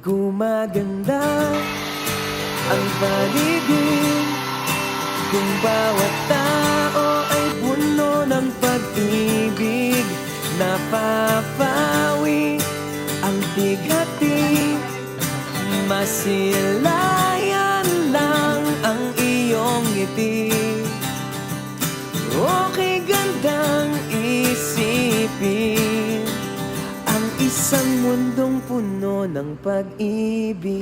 Gumaganda ang paligid kung bawat tao ay puno ng pag-ibig. Napapawi ang bighati, masilayan lang ang iyong ngiti. Okay gandang isipin ang isang mundong puno ng pag-ibig.